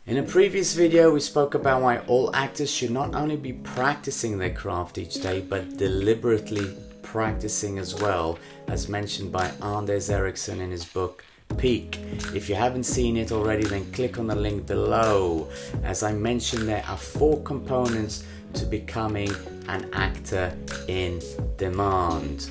In a previous video, we spoke about why all actors should not only be practicing their craft each day, but deliberately practicing as well, as mentioned by Anders Ericsson in his book Peak. If you haven't seen it already, then click on the link below. As I mentioned, there are 4 components to becoming an actor in demand.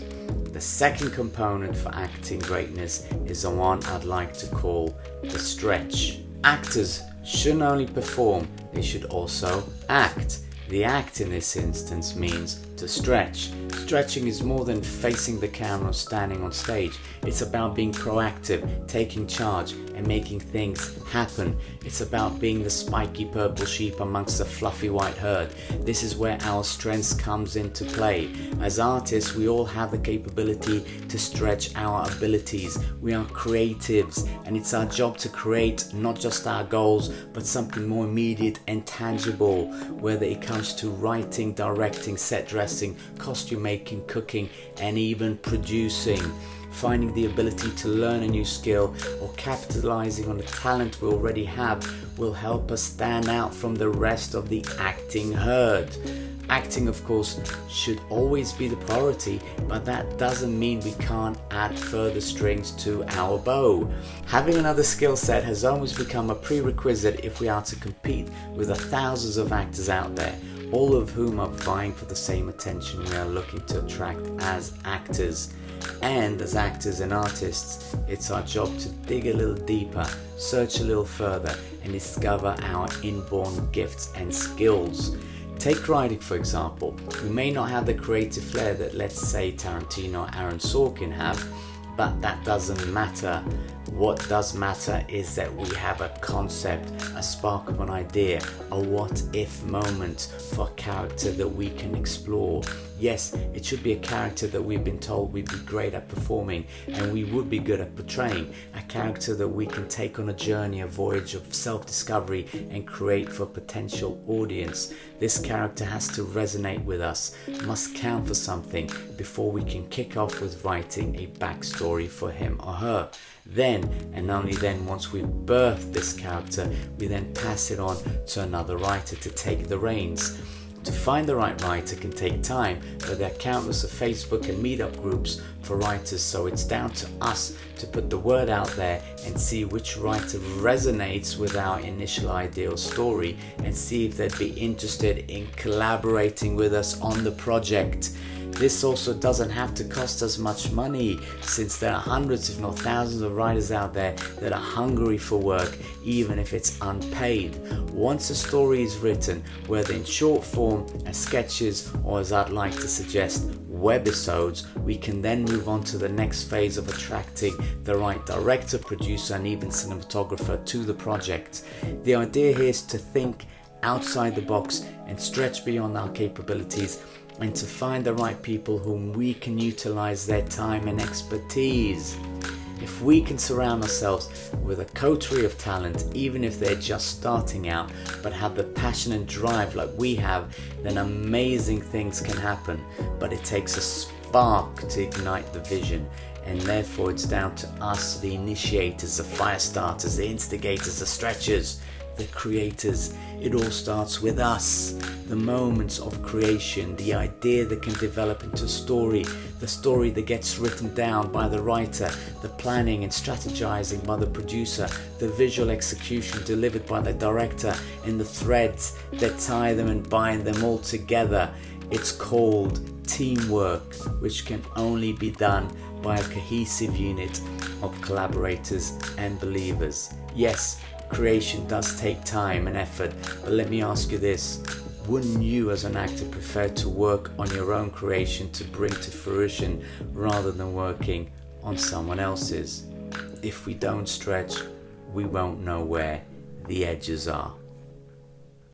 The second component for acting greatness is the one I'd like to call the stretch. Actors shouldn't only perform, they should also act. The act in this instance means to stretch. Stretching is more than facing the camera or standing on stage. It's about being proactive, taking charge and making things happen. It's about being the spiky purple sheep amongst the fluffy white herd. This is where our strengths comes into play. As artists, we all have the capability to stretch our abilities. We are creatives and it's our job to create not just our goals, but something more immediate and tangible, whether it comes to writing, directing, set dressing, costume making, cooking, and even producing. Finding the ability to learn a new skill or capitalizing on the talent we already have will help us stand out from the rest of the acting herd. Acting, of course, should always be the priority, but that doesn't mean we can't add further strings to our bow. Having another skill set has almost become a prerequisite if we are to compete with the thousands of actors out there, all of whom are vying for the same attention we are looking to attract as actors. And as actors and artists, it's our job to dig a little deeper, search a little further, and discover our inborn gifts and skills. Take writing, for example. We may not have the creative flair that, let's say, Tarantino or Aaron Sorkin have, but that doesn't matter. What does matter is that we have a concept, a spark of an idea, a what-if moment for a character that we can explore. Yes, it should be a character that we've been told we'd be great at performing and we would be good at portraying. A character that we can take on a journey, a voyage of self-discovery and create for a potential audience. This character has to resonate with us, must count for something before we can kick off with writing a backstory for him or her. Then, and only then, once we've birthed this character, we then pass it on to another writer to take the reins. To find the right writer can take time, but there are countless of Facebook and meetup groups for writers, so it's down to us to put the word out there and see which writer resonates with our initial idea or story and see if they'd be interested in collaborating with us on the project. This also doesn't have to cost us much money, since there are hundreds if not thousands of writers out there that are hungry for work, even if it's unpaid. Once a story is written, whether in short form, as sketches, or as I'd like to suggest, webisodes, we can then move on to the next phase of attracting the right director, producer, and even cinematographer to the project. The idea here is to think outside the box and stretch beyond our capabilities, and to find the right people whom we can utilize their time and expertise. If we can surround ourselves with a coterie of talent, even if they're just starting out, but have the passion and drive like we have, then amazing things can happen. But it takes a spark to ignite the vision, and therefore it's down to us, the initiators, the fire starters, the instigators, the stretchers, the creators. It all starts with us. The moments of creation, the idea that can develop into a story, the story that gets written down by the writer, the planning and strategizing by the producer, the visual execution delivered by the director, and the threads that tie them and bind them all together. It's called teamwork, which can only be done by a cohesive unit of collaborators and believers. Yes, creation does take time and effort, but let me ask you this. Wouldn't you as an actor prefer to work on your own creation to bring to fruition rather than working on someone else's? If we don't stretch, we won't know where the edges are.